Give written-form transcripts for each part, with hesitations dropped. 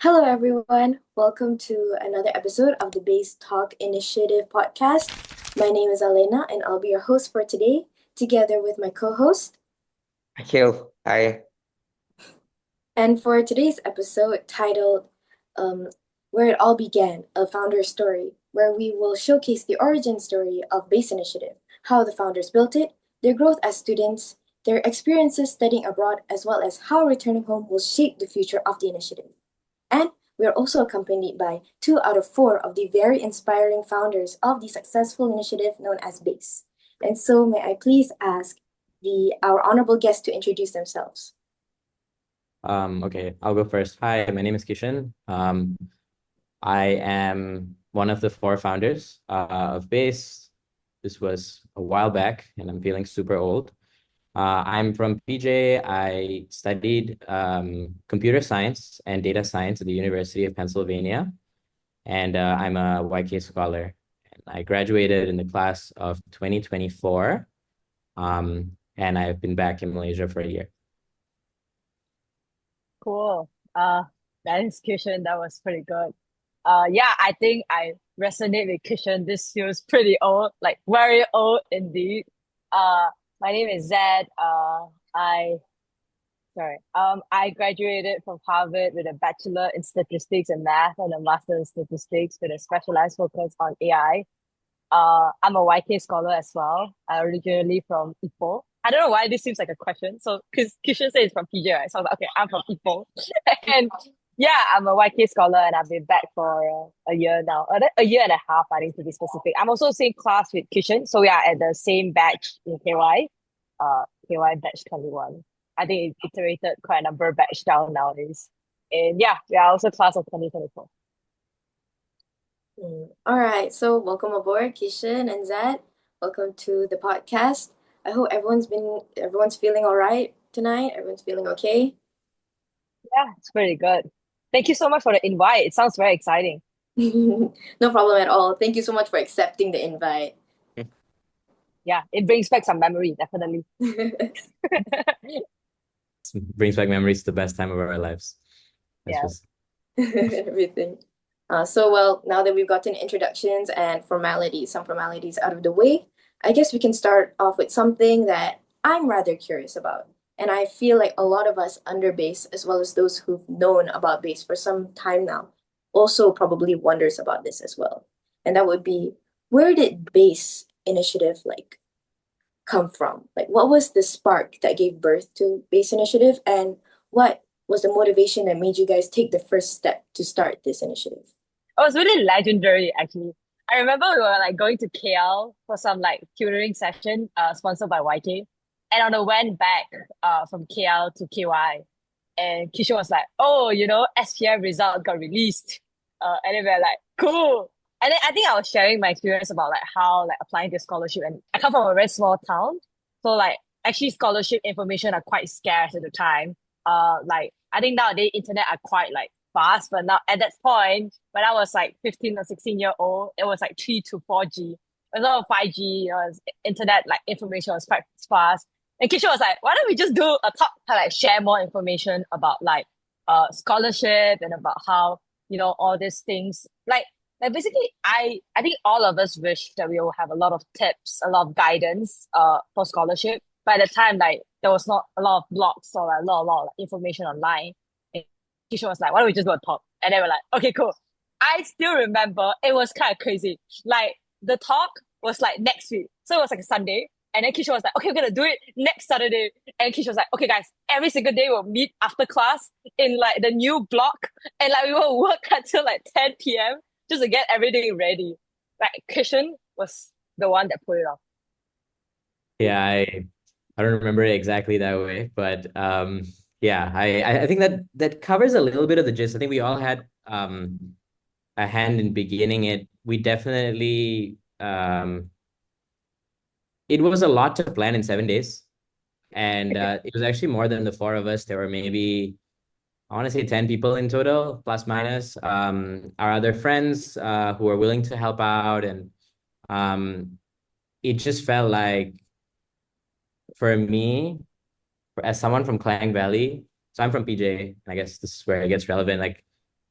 Hello, everyone. Welcome to another episode of the Base Talk Initiative podcast. My name is Elena, and I'll be your host for today, together with my co host. Hello. Hi. And for today's episode, titled Where It All Began, a Founder Story, where we will showcase the origin story of Base Initiative, how the founders built it, their growth as students, their experiences studying abroad, as well as how returning home will shape the future of the initiative. And we are also accompanied by two out of four of the very inspiring founders of the successful initiative known as BASE. And so, may I please ask our honorable guests to introduce themselves? Okay, I'll go first. Hi, my name is Kishan. I am one of the four founders of Base. This was a while back, and I'm feeling super old. I'm from PJ. I studied computer science and data science at the University of Pennsylvania, and I'm a YK scholar. And I graduated in the class of 2024, and I've been back in Malaysia for a year. Cool. That execution, that was pretty good. Yeah, I think I resonate with Kishan. This feels pretty old, like very old indeed. Uh, my name is Zed. I graduated from Harvard with a bachelor in statistics and math and a master in statistics with a specialized focus on AI. I'm a YK scholar as well. I'm originally from Ipoh. I don't know why this seems like a question. So, because Kishan said it's from PJ, right? So I was like, okay, I'm from Ipoh. And yeah, I'm a YK scholar and I've been back for a year now. A year and a half, I think, to be specific. I'm also same class with Kishan. So we are at the same batch in KY, KY batch 21. I think it iterated quite a number of batch down nowadays. And yeah, we are also class of 2024. All right, so welcome aboard, Kishan and Zad. Welcome to the podcast. I hope everyone's feeling all right tonight. Everyone's feeling okay. Yeah, it's pretty good. Thank you so much for the invite. It sounds very exciting. No problem at all. Thank you so much for accepting the invite. Yeah, it brings back some memory, definitely. Brings back memories to the best time of our lives. That's Yeah. just Everything. Well, now that we've gotten introductions and formalities, some formalities out of the way, I guess we can start off with something that I'm rather curious about. And I feel like a lot of us under base, as well as those who've known about base for some time now, also probably wonders about this as well. And that would be, where did base initiative come from? Like, what was the spark that gave birth to base initiative, and what was the motivation that made you guys take the first step to start this initiative? It was really legendary, actually. I remember we were like going to KL for some like tutoring session, sponsored by YK. And on the went back, from KL to KY, and Kishan was like, "Oh, SPM result got released." And then we are like, "Cool." And then I think I was sharing my experience about like how like applying to scholarship, and I come from a very small town, so like actually scholarship information are quite scarce at the time. Like I think nowadays internet are quite like fast, but now at that point when I was like 15 or 16 year old, it was like 3 to 4G. It was not 5G. Internet like information was quite fast. And Kisha was like, why don't we just do a talk to like share more information about like scholarship and about how, all these things. Like basically I think all of us wish that we will have a lot of tips, a lot of guidance for scholarship. By the time like there was not a lot of blogs or like, a lot of like, information online. And Kisha was like, why don't we just do a talk? And then we're like, okay, cool. I still remember it was kind of crazy. Like the talk was like next week. So it was like a Sunday. And then Kisha was like, okay, we're gonna do it next Saturday. And Kisha was like, okay, guys, every single day we'll meet after class in like the new block. And like we will work until like 10 p.m. just to get everything ready. Like Kishan was the one that pulled it off. yeah, I don't remember it exactly that way, but yeah, I think that covers a little bit of the gist. I think we all had a hand in beginning it. We definitely it was a lot to plan in 7 days. And it was actually more than the four of us. There were maybe, I want to say 10 people in total, plus minus. Our other friends who were willing to help out. And um, it just felt like, for me, as someone from Klang Valley, so I'm from PJ, I guess this is where it gets relevant. Like,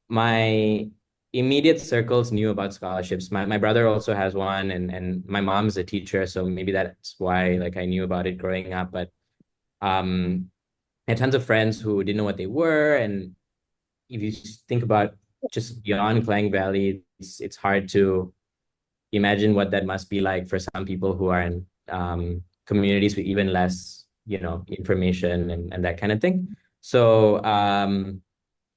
my immediate circles knew about scholarships. My brother also has one, and my mom's a teacher, so maybe that's why like I knew about it growing up. But um, I had tons of friends who didn't know what they were, and if you think about just beyond Klang Valley, it's hard to imagine what that must be like for some people who are in communities with even less, information and that kind of thing. So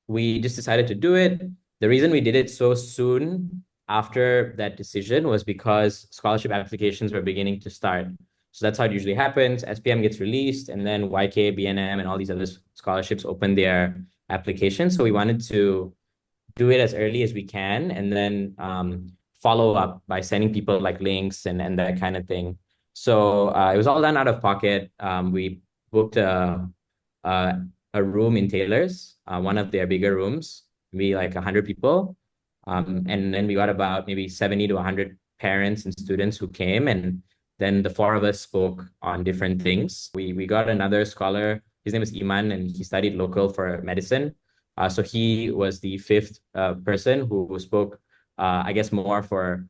we just decided to do it. The reason we did it so soon after that decision was because scholarship applications were beginning to start. So that's how it usually happens. SPM gets released, and then YK, BNM, and all these other scholarships open their applications. So we wanted to do it as early as we can, and then follow up by sending people like links and that kind of thing. So it was all done out of pocket. We booked a, a room in Taylor's, one of their bigger rooms, maybe like 100 people. And then we got about maybe 70 to 100 parents and students who came. And then the four of us spoke on different things. We got another scholar. His name is Iman, and he studied local for medicine. So he was the fifth person who spoke, I guess, more for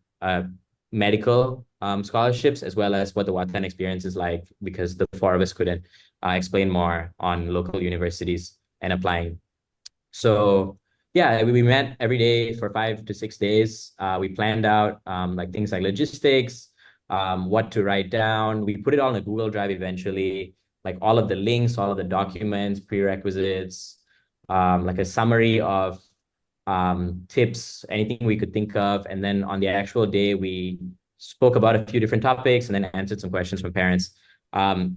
medical scholarships, as well as what the Watan experience is like, because the four of us couldn't explain more on local universities and applying. So yeah, we met every day for 5 to 6 days. We planned out like things like logistics, what to write down. We put it all in a Google Drive eventually, like all of the links, all of the documents, prerequisites, like a summary of tips, anything we could think of. And then on the actual day, we spoke about a few different topics and then answered some questions from parents. Um,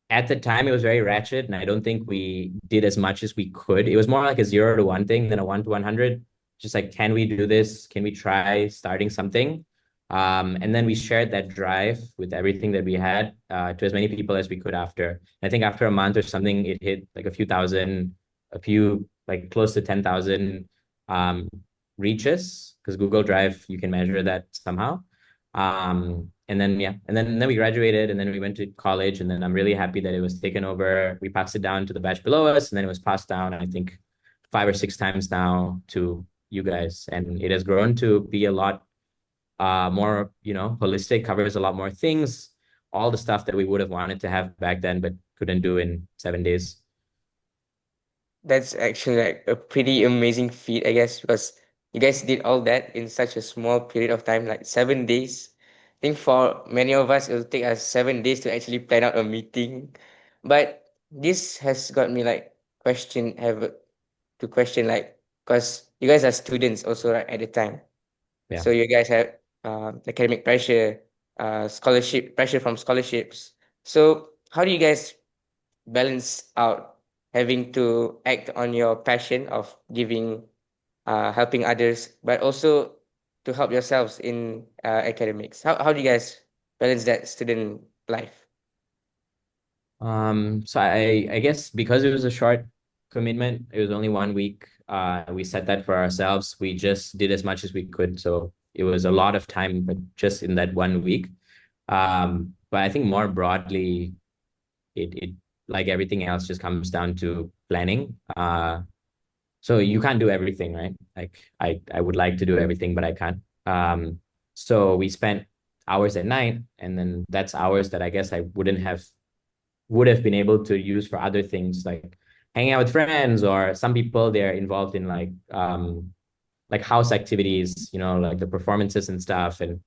at the time, it was very ratchet, and I don't think we did as much as we could. It was more like a 0 to 1 thing than a 1 to 100. Just like, can we do this? Can we try starting something? And then we shared that drive with everything that we had to as many people as we could after. I think after a month or something, it hit like a few thousand, like close to 10,000 um, reaches, because Google Drive, you can measure that somehow. And then yeah, and then we graduated, and then we went to college, and then I'm really happy that it was taken over. We passed it down to the batch below us, and then it was passed down, I think 5 or 6 times now to you guys, and it has grown to be a lot more, holistic, covers a lot more things, all the stuff that we would have wanted to have back then but couldn't do in 7 days. That's actually like a pretty amazing feat, I guess, because you guys did all that in such a small period of time, like 7 days. I think for many of us, it'll take us 7 days to actually plan out a meeting. But this has got me like question like, because you guys are students also, right, at the time. Yeah. So you guys have academic pressure, scholarship pressure from scholarships. So how do you guys balance out having to act on your passion of giving, helping others, but also to help yourselves in academics? How do you guys balance that student life? So I guess because it was a short commitment, it was only 1 week. We set that for ourselves. We just did as much as we could. So it was a lot of time, but just in that 1 week. But I think more broadly, it like everything else just comes down to planning. So you can't do everything, right? Like I would like to do everything, but I can't. So we spent hours at night, and then that's hours that I guess I would have been able to use for other things, like hanging out with friends, or some people they're involved in like house activities, like the performances and stuff. And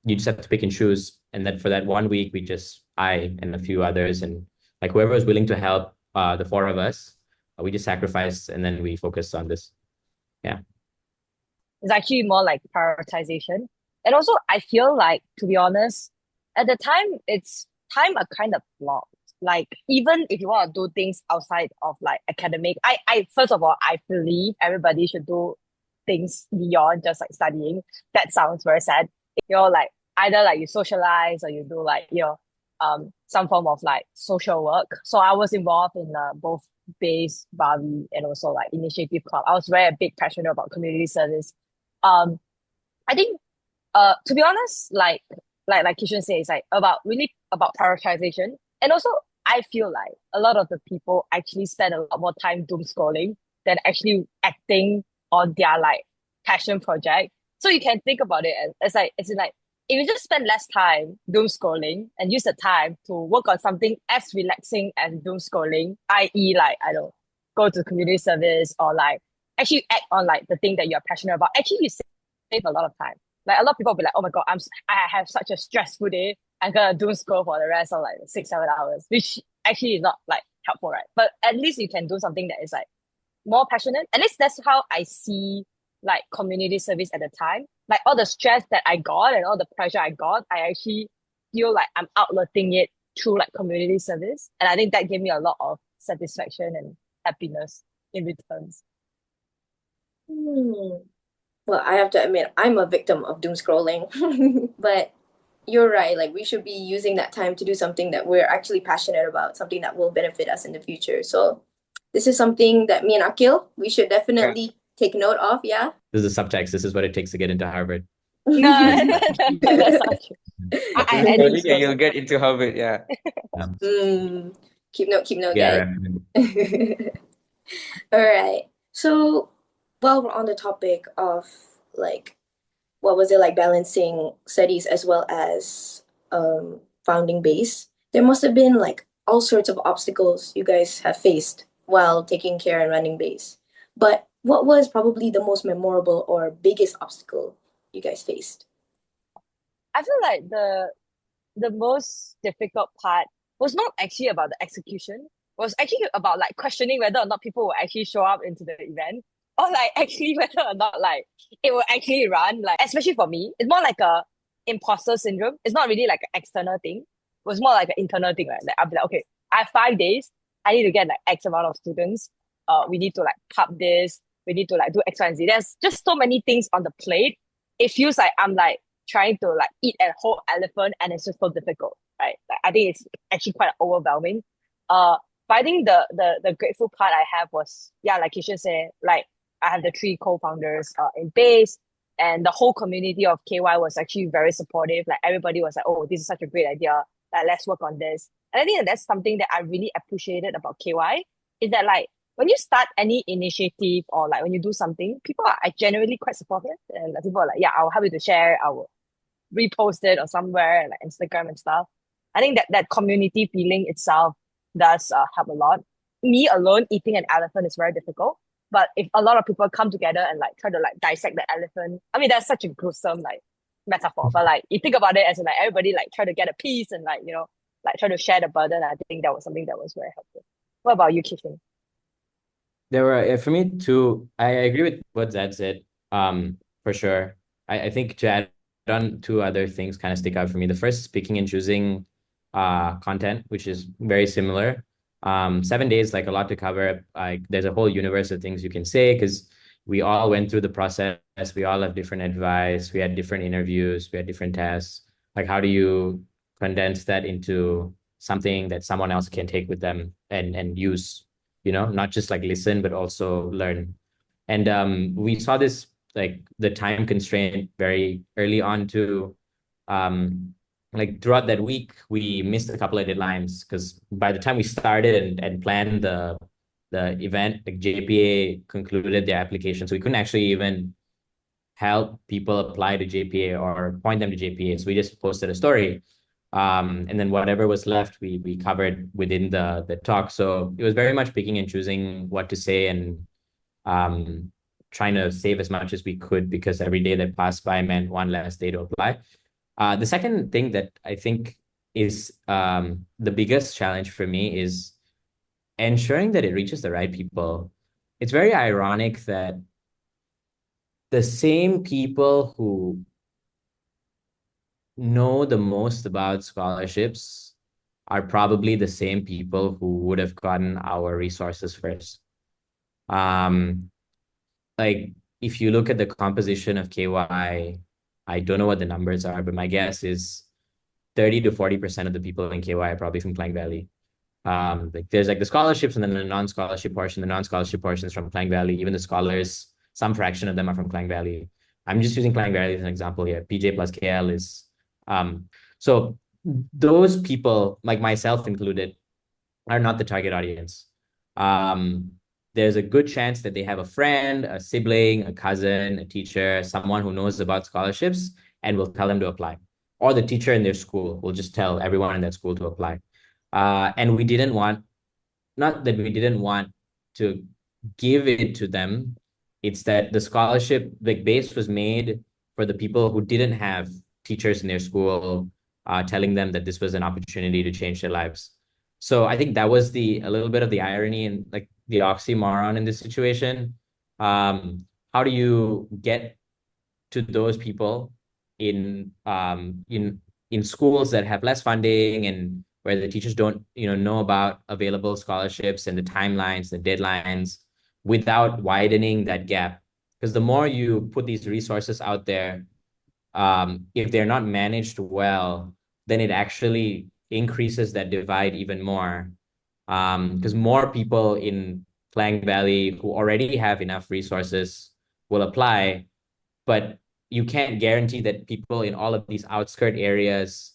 you just have to pick and choose. And then for that 1 week, I and a few others, and like whoever was willing to help, the four of us, we just sacrificed, and then we focused on this. Yeah. It's actually more like prioritization. And also, I feel like, to be honest, at the time, it's time are kind of blocked. Like, even if you want to do things outside of like academic, I first of all, I believe everybody should do things beyond just like studying. That sounds very sad. Like either like you socialize or you do like, some form of like social work. So I was involved in both base, Barbie, and also like initiative club. I was very big passionate about community service. um I think to be honest, like Kishan says, it's like about really about prioritization. And also I feel like a lot of the people actually spend a lot more time doom scrolling than actually acting on their like passion project. So you can think about it as like as in like if you just spend less time doom scrolling and use the time to work on something as relaxing as doom scrolling, i.e., like I don't know, go to community service or like actually act on like the thing that you're passionate about. Actually, you save a lot of time. Like a lot of people will be like, oh my God, I have such a stressful day. I'm gonna doom scroll for the rest of like 6, 7 hours, which actually is not like helpful, right? But at least you can do something that is like more passionate. At least that's how I see like community service at the time. Like all the stress that I got and all the pressure I got, I actually feel like I'm outletting it through like community service. And I think that gave me a lot of satisfaction and happiness in returns. Hmm. Well, I have to admit, I'm a victim of doom scrolling. But you're right. Like, we should be using that time to do something that we're actually passionate about, something that will benefit us in the future. So, this is something that me and Akil, we should Yeah. definitely take note of. Yeah. This is a subtext. This is what it takes to get into Harvard. No, that's not true. I So did yeah, scroll you'll some. get into Harvard. Yeah. Mm. Keep note, Yeah, guys. All right. So, while we're on the topic of like, what was it like balancing studies as well as founding base, there must have been like all sorts of obstacles you guys have faced while taking care and running base. But what was probably the most memorable or biggest obstacle you guys faced? I feel like the most difficult part was not actually about the execution. It was actually about like questioning whether or not people will actually show up into the event. Or like actually whether or not like it will actually run. Like especially for me, it's more like a imposter syndrome. It's not really like an external thing. It was more like an internal thing, right? Like I'll be like, okay, I have 5 days. I need to get like X amount of students. We need to like pub this. We need to like do X, Y, and Z. There's just so many things on the plate. It feels like I'm like trying to like eat a whole elephant and it's just so difficult, right? Like, I think it's actually quite overwhelming. But I think the grateful part I have was, yeah, like Kishan said, like I have the three co-founders in base and the whole community of KY was actually very supportive. Like everybody was like, oh, this is such a great idea. Like let's work on this. And I think that that's something that I really appreciated about KY is that like when you start any initiative or like when you do something, people are generally quite supportive and like, people are like, yeah, I'll help you to share, I will repost it or somewhere like Instagram and stuff. I think that that community feeling itself does help a lot. Me alone eating an elephant is very difficult. But if a lot of people come together and like try to like dissect the elephant, I mean that's such a gruesome like metaphor. But like you think about it as in, like everybody like try to get a piece and like like try to share the burden. I think that was something that was very helpful. What about you, Kishan? there were for me too. I agree with what Zed said. For sure. I think to add on two other things kind of stick out for me. The first is picking and choosing content, which is very similar. 7 days, like a lot to cover. Like there's a whole universe of things you can say because we all went through the process. We all have different advice. We had different interviews. We had different tests. Like how do you condense that into something that someone else can take with them and use, not just like listen, but also learn. And we saw this like the time constraint very early on too. Like throughout that week, we missed a couple of deadlines because by the time we started and planned the event, like JPA concluded their application, so we couldn't actually even help people apply to JPA or point them to JPA. So we just posted a story. And then whatever was left, we covered within the talk. So it was very much picking and choosing what to say and trying to save as much as we could because every day that passed by meant one less day to apply. The second thing that I think is the biggest challenge for me is ensuring that it reaches the right people. It's very ironic that the same people who know the most about scholarships are probably the same people who would have gotten our resources first. Like if you look at the composition of KY, I don't know what the numbers are, but my guess is 30 to 40% of the people in KY are probably from Klang Valley. Like there's like the scholarships and then the non-scholarship portion. The non-scholarship portion is from Klang Valley. Even the scholars, some fraction of them are from Klang Valley. I'm just using Klang Valley as an example here. PJ plus KL is so those people, like myself included, are not the target audience. there's a good chance that they have a friend, a sibling, a cousin, a teacher, someone who knows about scholarships and will tell them to apply. Or the teacher in their school will just tell everyone in that school to apply. And we didn't want, not that we didn't want to give it to them, it's that the scholarship like base was made for the people who didn't have teachers in their school telling them that this was an opportunity to change their lives. So I think that was a little bit of the irony and like the oxymoron in this situation. How do you get to those people in in schools that have less funding and where the teachers don't know about available scholarships and the timelines, the deadlines, without widening that gap? Because the more you put these resources out there, if they're not managed well, then it actually increases that divide even more. Because more people in Klang Valley who already have enough resources will apply, but you can't guarantee that people in all of these outskirt areas,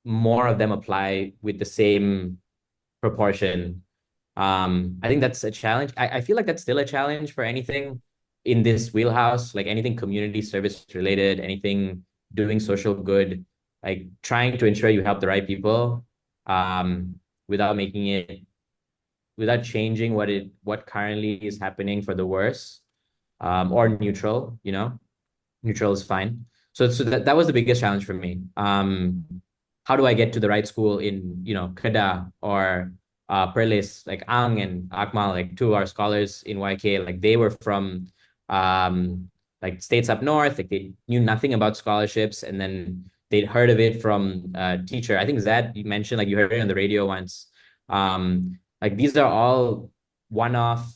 more of them apply with the same proportion. I think that's a challenge. I feel like that's still a challenge for anything in this wheelhouse, like anything community service related, anything doing social good, like trying to ensure you help the right people, without making it, without changing what currently is happening for the worse, or neutral, neutral is fine. So that was the biggest challenge for me. How do I get to the right school in, Kedah or Perlis, like Ang and Akmal, like two of our scholars in YK, like they were from like states up north, like they knew nothing about scholarships, and then they'd heard of it from a teacher. I think Zad, you mentioned like you heard it on the radio once. Like these are all one-off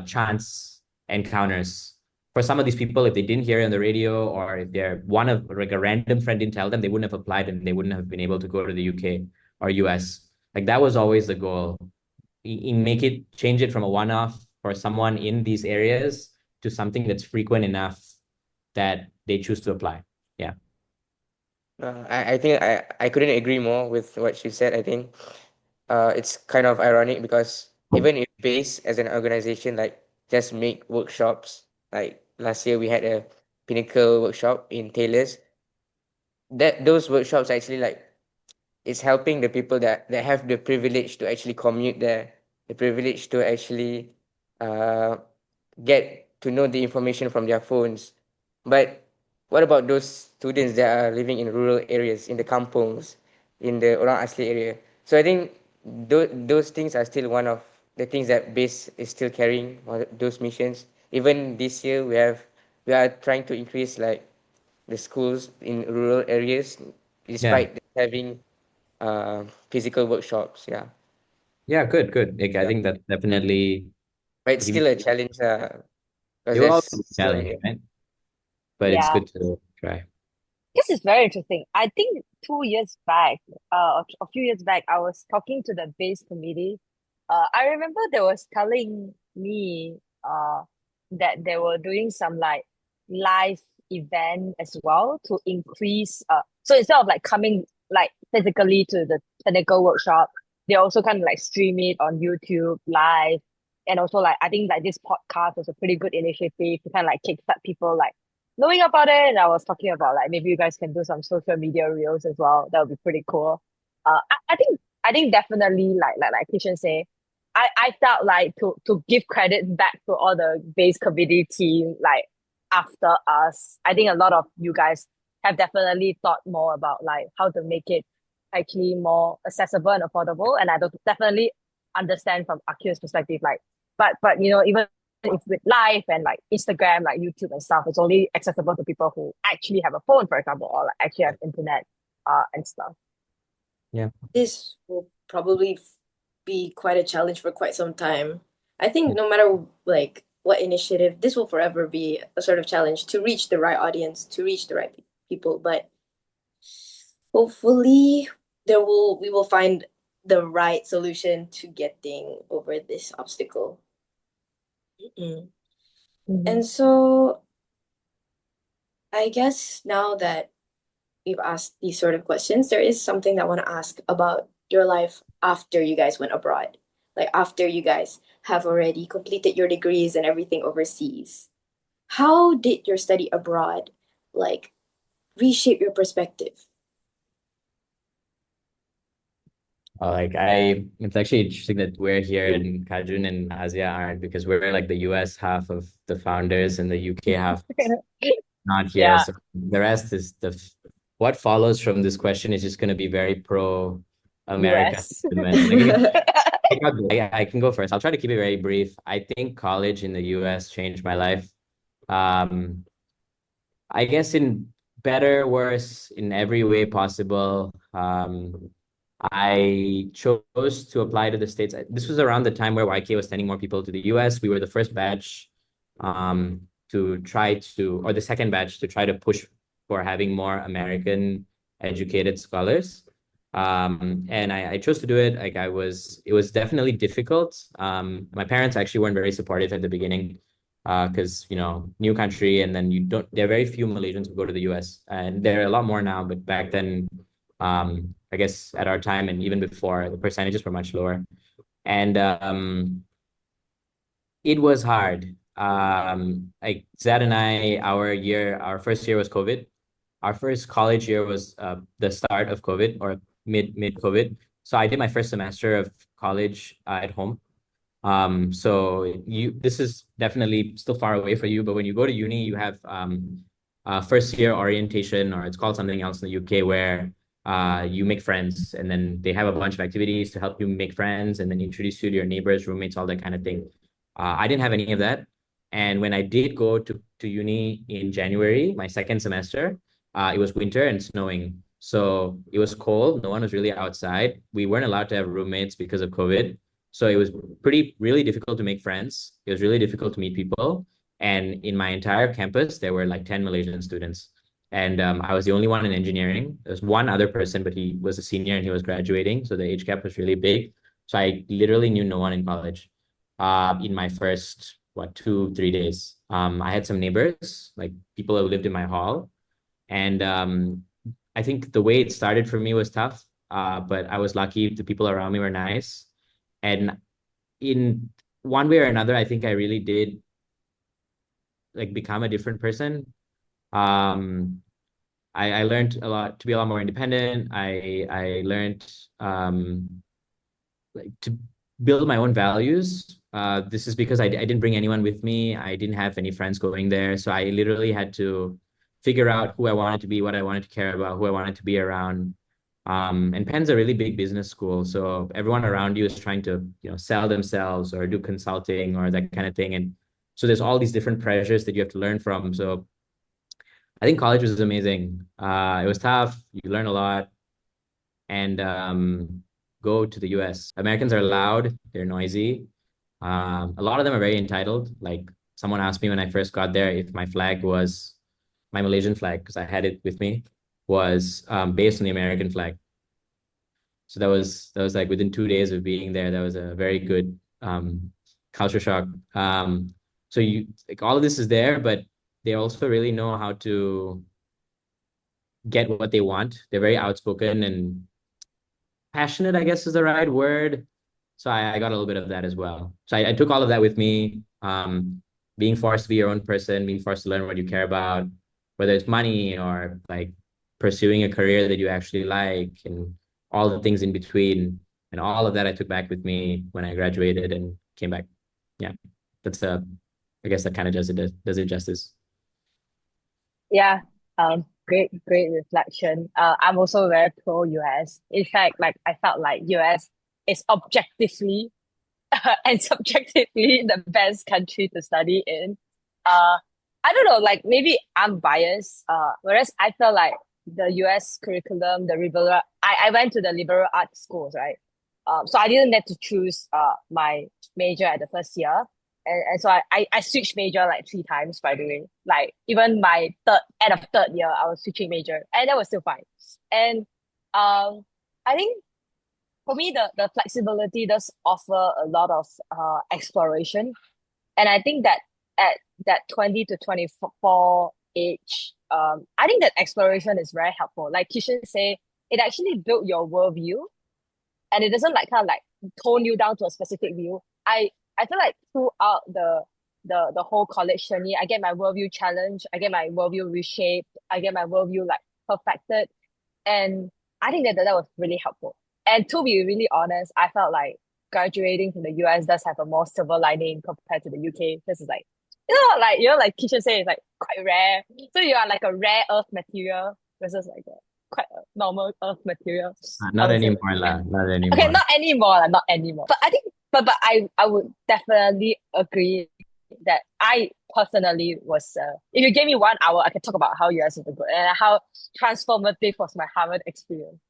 chance encounters for some of these people. If they didn't hear it on the radio, or if they're one of like a random friend didn't tell them, they wouldn't have applied and they wouldn't have been able to go to the UK or US. Like that was always the goal. Make it, change it from a one-off for someone in these areas to something that's frequent enough that they choose to apply. Yeah. I think I couldn't agree more with what she said. I think it's kind of ironic because even if base as an organization like just make workshops, like last year we had a pinnacle workshop in Taylor's, that those workshops actually like it's helping the people that have the privilege to actually commute there, the privilege to actually uh get to know the information from their phones. But what about those students that are living in rural areas, in the kampungs, in the orang asli area? So I think those things are still one of the things that base is still carrying those missions. Even this year we are trying to increase like the schools in rural areas Yeah. despite having physical workshops. Yeah. Yeah. Good. Like, I Yeah. think that's definitely, But it's like, still a challenge because they will there's always be a so challenge, many. right? But it's Yeah. good to try. This is very interesting. I think 2 years back, a few years back, I was talking to the base committee. I remember they was telling me that they were doing some like live event as well to increase. So instead of like coming like physically to the technical workshop, they also kind of like stream it on YouTube live. And also like I think like this podcast was a pretty good initiative to kind of like kickstart people like knowing about it. And I was talking about like maybe you guys can do some social media reels as well. That would be pretty cool. I think definitely like Kishan say, I felt like to give credit back to all the base committee team like after us. I think a lot of you guys have definitely thought more about like how to make it actually more accessible and affordable. And I don't definitely understand from Akil's perspective, like but even if with live and like Instagram, like YouTube and stuff, it's only accessible to people who actually have a phone, for example, or like actually have internet and stuff. Yeah. This will probably be quite a challenge for quite some time. I think no matter like what initiative, this will forever be a sort of challenge to reach the right audience, to reach the right people. But hopefully, we will find the right solution to getting over this obstacle. Mm-mm. Mhm. And so, I guess now that we've asked these sort of questions, there is something that I want to ask about your life after you guys went abroad. like after you guys have already completed your degrees and everything overseas. How did your study abroad like reshape your perspective? It's actually interesting that we're here in Kajun and Asia aren't, because we're like the US half of the founders and the UK half not here. Yeah, So the rest is what follows from this question is just going to be very pro America US. sentiment. Like, I can go first. I'll try to keep it very brief. I think college in the US changed my life. Um, I guess in better, worse, in every way possible. I chose to apply to the States. This was around the time where YK was sending more people to the US. We were the first batch to try to, or the second batch to try to push for having more American educated scholars. And I chose to do it. It was definitely difficult. My parents actually weren't very supportive at the beginning because, new country, and then there are very few Malaysians who go to the US, and there are a lot more now, but back then, I guess at our time and even before, the percentages were much lower. And it was hard. Like Zad and I, our first year was COVID. Our first college year was the start of COVID, or mid COVID. So I did my first semester of college at home. So this is definitely still far away for you, but when you go to uni, you have first year orientation, or it's called something else in the UK, where you make friends, and then they have a bunch of activities to help you make friends, and then introduce you to your neighbors, roommates, all that kind of thing. I didn't have any of that. And when I did go to uni in January, my second semester, it was winter and snowing. So it was cold. No one was really outside. We weren't allowed to have roommates because of COVID. So it was really difficult to make friends. It was really difficult to meet people. And in my entire campus, there were like 10 Malaysian students. And I was the only one in engineering. There was one other person, but he was a senior and he was graduating. So the age gap was really big. So I literally knew no one in college in my first, 2, 3 days. I had some neighbors, like people who lived in my hall. And I think the way it started for me was tough, but I was lucky. The people around me were nice. And in one way or another, I think I really did like become a different person. Um, I learned a lot to be a lot more independent. I learned like to build my own values. This is because I didn't bring anyone with me. I didn't have any friends going there. So I literally had to figure out who I wanted to be, what I wanted to care about, who I wanted to be around. And Penn's a really big business school. So everyone around you is trying to, sell themselves or do consulting or that kind of thing. And so there's all these different pressures that you have to learn from. So I think college was amazing. It was tough. You learn a lot. And go to the US. Americans are loud, they're noisy. A lot of them are very entitled. Like someone asked me when I first got there if my Malaysian flag, because I had it with me, was based on the American flag. So that was like within 2 days of being there, that was a very good culture shock. So like all of this is there, but they also really know how to get what they want. They're very outspoken and passionate, I guess is the right word. So I got a little bit of that as well. So I took all of that with me. Being forced to be your own person, being forced to learn what you care about, whether it's money or like pursuing a career that you actually like, and all the things in between. And all of that I took back with me when I graduated and came back. Yeah, that's I guess that kind of does it justice. yeah. Great reflection. I'm also very pro US. In fact, like I felt like US is objectively and subjectively the best country to study in. I don't know, like maybe I'm biased. Whereas I feel like the US curriculum, I went to the liberal arts schools, right? So I didn't get to choose my major at the first year. And so I switched major like 3 times, by the way. Like even my end of third year, I was switching major, and that was still fine. And I think for me, the flexibility does offer a lot of exploration. And I think that at that 20 to 24 age, I think that exploration is very helpful. Like Kishan say, it actually built your worldview, and it doesn't like kind of like tone you down to a specific view. I feel like throughout the whole college journey, I get my worldview challenged, I get my worldview reshaped, I get my worldview like perfected. And I think that was really helpful. And to be really honest, I felt like graduating from the US does have a more silver lining compared to the UK. This is like, like Keisha said, it's like quite rare. So you are like a rare earth material versus like a quite a normal earth material, I Not would say. anymore, lah. Not Okay, anymore. not anymore, not anymore. But I think, but I would definitely agree that I personally was. If you gave me 1 hour, I could talk about how US is good and how transformative was my Harvard experience.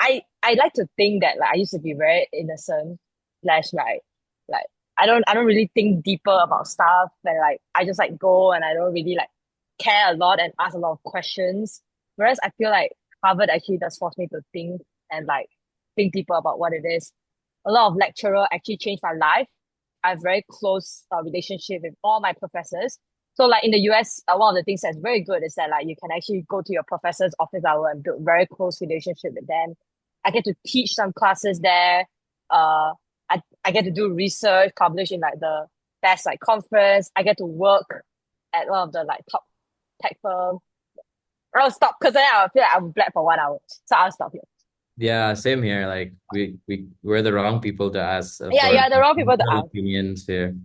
I like to think that like I used to be very innocent, slash like I don't really think deeper about stuff, and like I just like go and I don't really like care a lot and ask a lot of questions. Whereas I feel like Harvard actually does force me to think and like think deeper about what it is. A lot of lecturer actually changed my life. I have very close relationship with all my professors. So like in the US, one of the things that's very good is that like you can actually go to your professor's office hour and build very close relationship with them. I get to teach some classes there. I get to do research, publish in like the best like conference. I get to work at one of the like top tech firm. I'll stop because then I feel like I'm black for 1 hour. So I'll stop here. Yeah, same here. Like we're the wrong people to ask Yeah, for yeah, the wrong people to real ask. opinions here.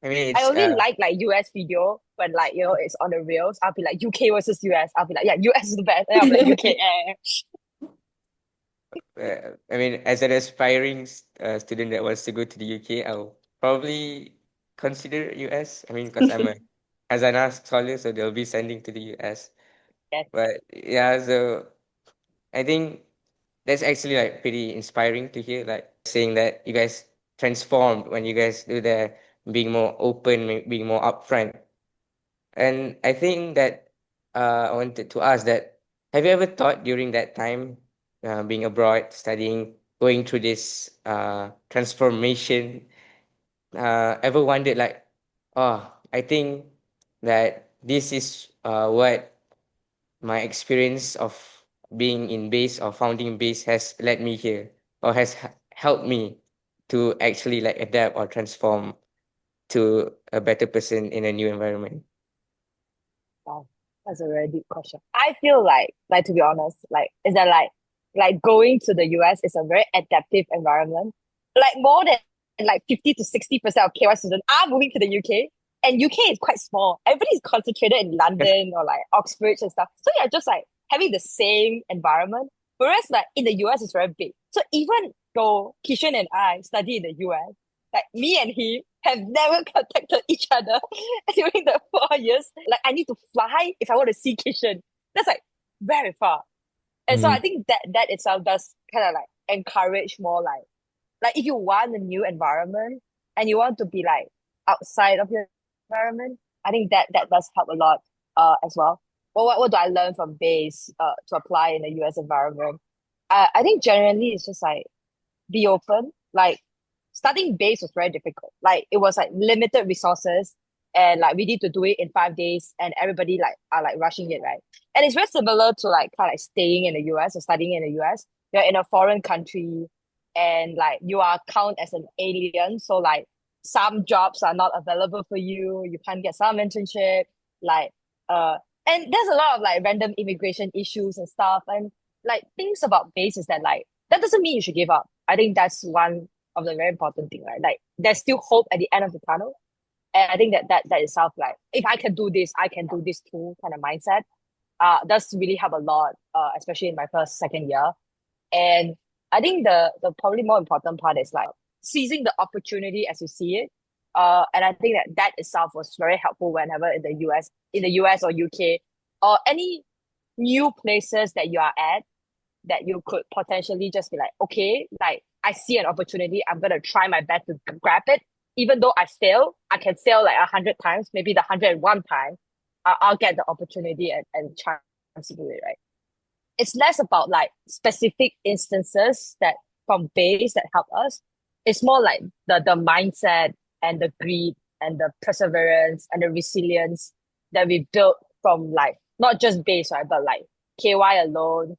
I mean, I it's only like US video when like it's on the reels. I'll be like UK versus US. I'll be like, yeah, US is the best. And I'll be like UK. I mean, as an aspiring student that wants to go to the UK, I'll probably consider US. I mean, because I'm a Hazana scholar, so they'll be sending to the US. Yes. But yeah, so I think that's actually like pretty inspiring to hear, like saying that you guys transformed when you guys do the being more open, being more upfront. And I think that I wanted to ask that, have you ever thought during that time, being abroad, studying, going through this transformation, ever wondered like, oh, I think that this is what my experience of being in base or founding base has led me here, or has helped me to actually like adapt or transform to a better person in a new environment? Wow, that's a very deep question. I feel like to be honest, like is that like going to the US is a very adaptive environment. Like more than like 50 to 60% of KY students are moving to the UK. And UK is quite small. Everybody's concentrated in London or like Oxford and stuff. So you're just like having the same environment. Whereas like in the US it's very big. So even though Kishan and I study in the US, like me and he have never contacted each other during the 4 years. Like I need to fly if I want to see Kishan. That's like very far. And so I think that itself does kind of like encourage more like if you want a new environment and you want to be like outside of your environment, I think that does help a lot as well. Well, what do I learn from base to apply in the US environment? I think generally it's just like be open. Like starting base was very difficult. Like it was like limited resources and like we need to do it in 5 days and everybody like are like rushing it, right? And it's very similar to like kind of like staying in the US or studying in the US. You're in a foreign country and like you are count as an alien. So like some jobs are not available for you. You can't get some internship. Like uh and there's a lot of like random immigration issues and stuff. And like things about base is that like that doesn't mean you should give up. I think that's one of the very important thing, right? Like there's still hope at the end of the tunnel. And I think that itself, like if I can do this, I can do this too kind of mindset. Does really help a lot, especially in my first, second year. And I think the probably more important part is like seizing the opportunity as you see it. And I think that itself was very helpful whenever in the US or UK, or any new places that you are at, that you could potentially just be like, okay, like I see an opportunity, I'm gonna try my best to grab it. Even though I fail, I can fail like 100 times, maybe the 101 time, I'll get the opportunity and chance to do it, right? It's less about like specific instances that from base that help us. It's more like the mindset and the greed and the perseverance and the resilience that we built from like not just base, right, but like KY alone,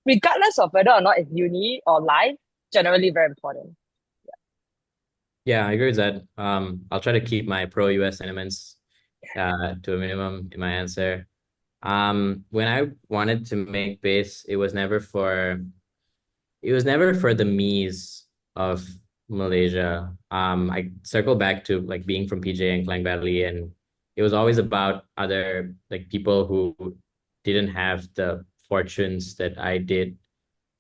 regardless of whether or not it's uni or life, generally very important. Yeah, I agree with that. I'll try to keep my pro US sentiments to a minimum in my answer. When I wanted to make bass, it was never for the me's of Malaysia. I circle back to like being from PJ and Klang Valley, and it was always about other like people who didn't have the fortunes that I did.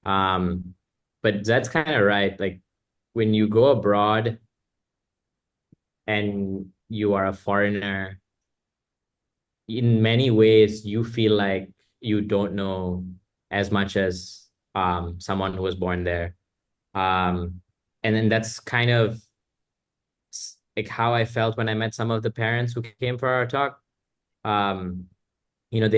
Um, but that's kind of right. Like when you go abroad and you are a foreigner, in many ways you feel like you don't know as much as someone who was born there. Um, and then that's kind of like how I felt when I met some of the parents who came for our talk. Um, you know,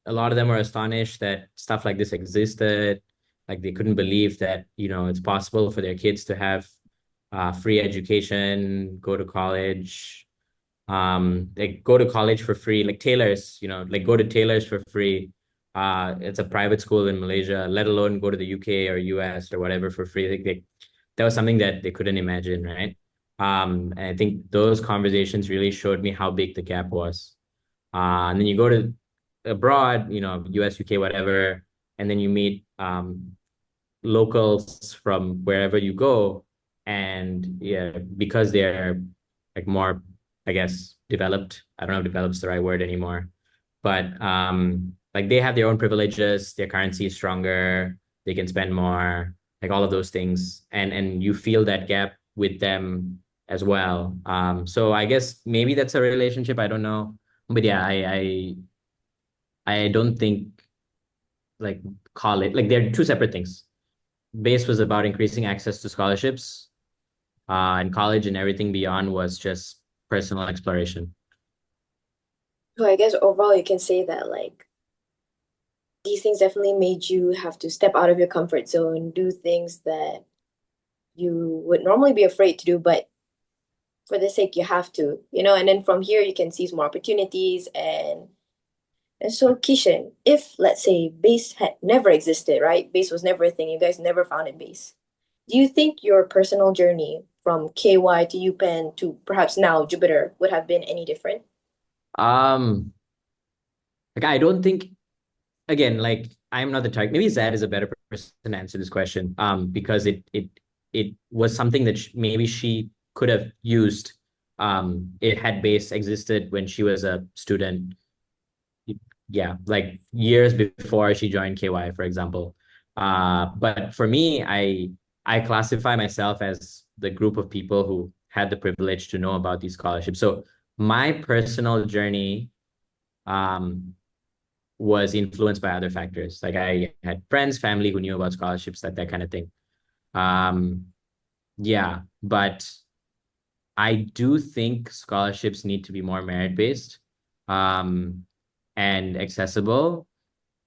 a lot of them were astonished that stuff like this existed. Like they couldn't believe that, you know, it's possible for their kids to have free education, go to college, like go to college for free, like Taylor's, you know, like go to Taylor's for free. It's a private school in Malaysia, let alone go to the UK or US or whatever for free. Like that was something that they couldn't imagine, right? And I think those conversations really showed me how big the gap was. And then you go to abroad, you know, US, UK, whatever, and then you meet locals from wherever you go, and yeah, because they're like more, I guess, developed. I don't know if developed's the right word anymore, but like they have their own privileges, their currency is stronger, they can spend more, like all of those things, and you feel that gap with them as well. So I guess maybe that's a relationship, I don't know, but yeah, I don't think like college, like they're two separate things. Base was about increasing access to scholarships, and college and everything beyond was just personal exploration. So I guess overall you can say that like these things definitely made you have to step out of your comfort zone, do things that you would normally be afraid to do, but for the sake you have to, and then from here you can seize more opportunities. And so Kishan, if let's say base had never existed, right? Base was never a thing, you guys never founded base. Do you think your personal journey from KY to UPenn to perhaps now Jupiter would have been any different? Um, like I don't think, again, like I'm not the target. Maybe Zad is a better person to answer this question. Because it was something that maybe she could have used. It had base existed when she was a student. Yeah, like years before she joined KY, for example. But for me, I classify myself as the group of people who had the privilege to know about these scholarships. So my personal journey um, was influenced by other factors. Like I had friends, family who knew about scholarships, that kind of thing. Um, yeah, but I do think scholarships need to be more merit-based um, and accessible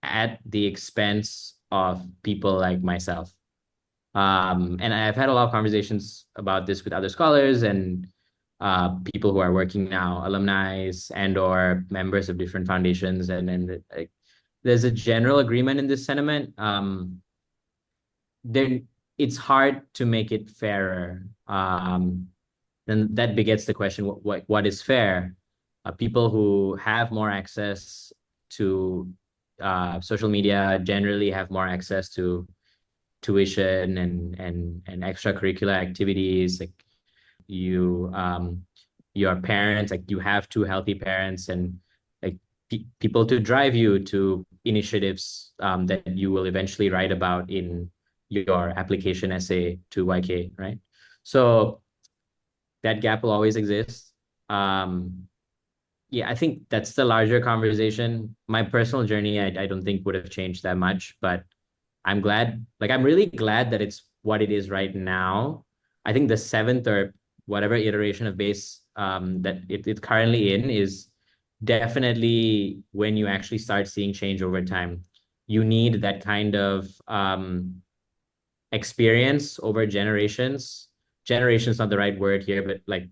at the expense of people like myself. And I've had a lot of conversations about this with other scholars and people who are working now, alumni and or members of different foundations, and like, there's a general agreement in this sentiment. Then it's hard to make it fairer. Then that begets the question: what is fair? People who have more access to social media generally have more access to tuition and extracurricular activities. Like you your parents, like you have two healthy parents, and like people to drive you to initiatives that you will eventually write about in your application essay to YK, right? So that gap will always exist. um yeah, I think that's the larger conversation. My personal journey, I don't think would have changed that much, but I'm glad, like I'm really glad that it's what it is right now. I think the seventh or whatever iteration of base that it's currently in is definitely when you actually start seeing change over time. You need that kind of experience over generations. Generations not the right word here, but like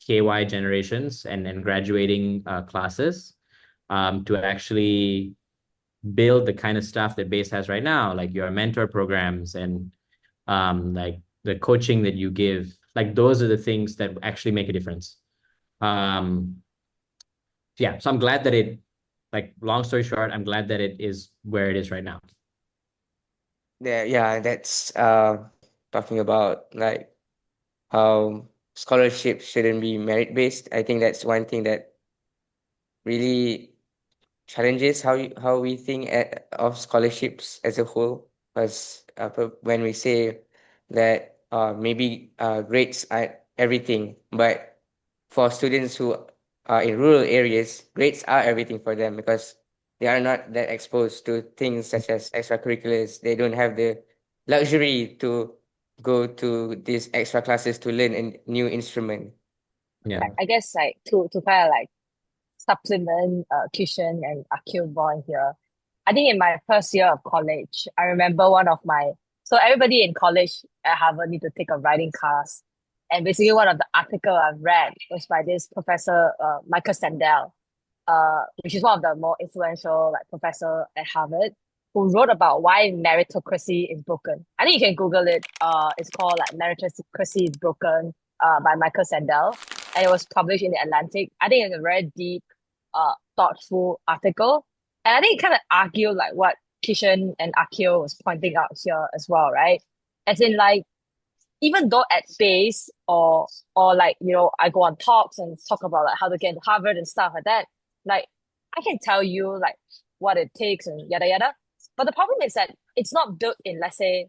KY generations and graduating classes to actually build the kind of stuff that base has right now, like your mentor programs and like the coaching that you give Like those are the things that actually make a difference. Um, yeah, so I'm glad that long story short, I'm glad that it is where it is right now. Yeah, that's talking about like how scholarships shouldn't be merit based. I think that's one thing that really challenges how we think of scholarships as a whole. Because when we say that maybe grades are everything, but for students who are in rural areas, grades are everything for them because they are not that exposed to things such as extracurriculars. They don't have the luxury to go to these extra classes to learn a new instrument. Yeah. I guess like to kind of like supplement Kishan and Akil born here. I think in my first year of college, I remember one of my so everybody in college at Harvard need to take a writing class. And basically one of the article I've read was by this professor Michael Sandel, which is one of the more influential like professor at Harvard, who wrote about why meritocracy is broken. I think you can Google it. It's called like Meritocracy is Broken by Michael Sandel, and it was published in the Atlantic. I think it's a very deep, thoughtful article, and I think it kind of argued like what Kishan and Akil was pointing out here as well, right? As in like even though at base or like I go on talks and talk about like how to get into Harvard and stuff like that, like I can tell you like what it takes and yada yada. But the problem is that it's not built in, let's say,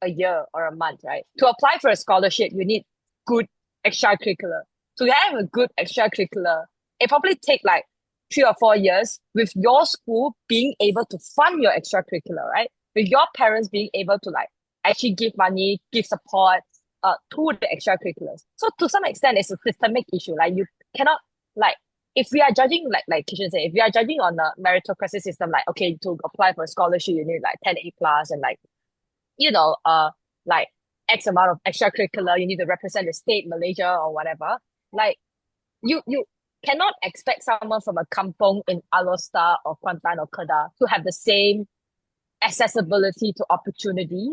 a year or a month, right? To apply for a scholarship, you need good extracurricular. To have a good extracurricular, it probably take like 3 or 4 years with your school being able to fund your extracurricular, right? With your parents being able to like actually give money, give support to the extracurriculars. So to some extent, it's a systemic issue. Like you cannot like if we are judging like Kishan said, if we are judging on a meritocracy system, like okay, to apply for a scholarship, you need like 10 A plus and like you know, like X amount of extracurricular, you need to represent the state, Malaysia or whatever. Like you cannot expect someone from a kampong in Alor or Kuantan or Kedah to have the same accessibility to opportunity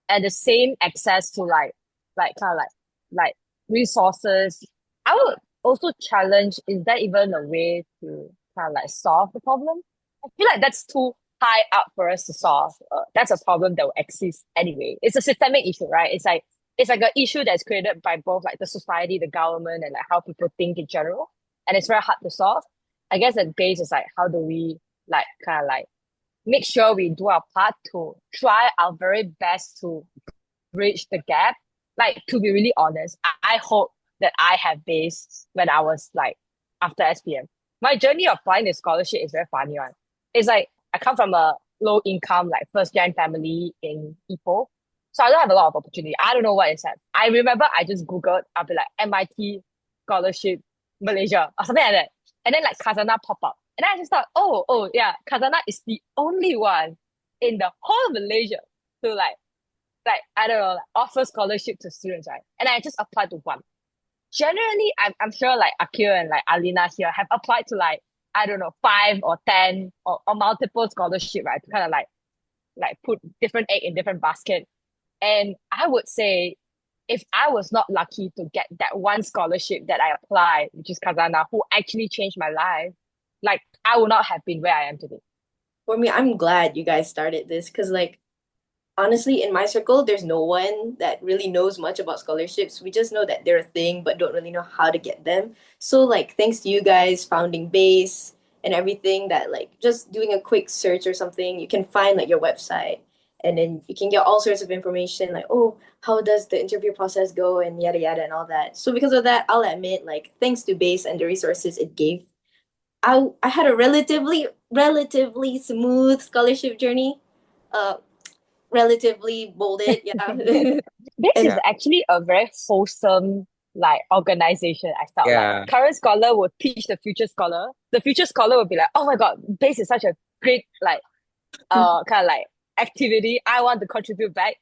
and the same access to like kind of like resources. I would also challenge, is that even a way to kind of like solve the problem? I feel like that's too high up for us to solve. That's a problem that will exist anyway. It's a systemic issue, right? It's like an issue that's created by both like the society, the government, and like how people think in general. And it's very hard to solve. I guess the base is like how do we like kind of like make sure we do our part to try our very best to bridge the gap. Like to be really honest, I hope that I have base when I was like after SPM. My journey of applying the scholarship is very funny one. It's like I come from a low income like first gen family in Ipoh. So I don't have a lot of opportunity. I don't know what it's at. I remember I just Googled, I'll be like MIT scholarship Malaysia or something like that. And then like Khazanah pop up. And I just thought, oh yeah, Khazanah is the only one in the whole of Malaysia to like I don't know, like, offer scholarship to students, right? And I just applied to one. Generally, I'm sure like Akil and like Alina here have applied to like I don't know 5 or 10 or multiple scholarship, right? To kind of like put different egg in different basket. And I would say, if I was not lucky to get that one scholarship that I applied, which is Kazana, who actually changed my life, like I would not have been where I am today. For me, I'm glad you guys started this because, like, honestly, in my circle, there's no one that really knows much about scholarships. We just know that they're a thing, but don't really know how to get them. So, like, thanks to you guys founding Base and everything, that like just doing a quick search or something, you can find like your website, and then you can get all sorts of information, like, oh, how does the interview process go, and yada yada and all that. So because of that, I'll admit, like, thanks to Base and the resources it gave, I had a relatively smooth scholarship journey. Uh, Relatively bolded, yeah. This And is Yeah, actually a very wholesome like organization. I felt like yeah, current scholar would teach the future scholar. The future scholar would be like, oh my god, base is such a great like kind of like activity. I want to contribute back.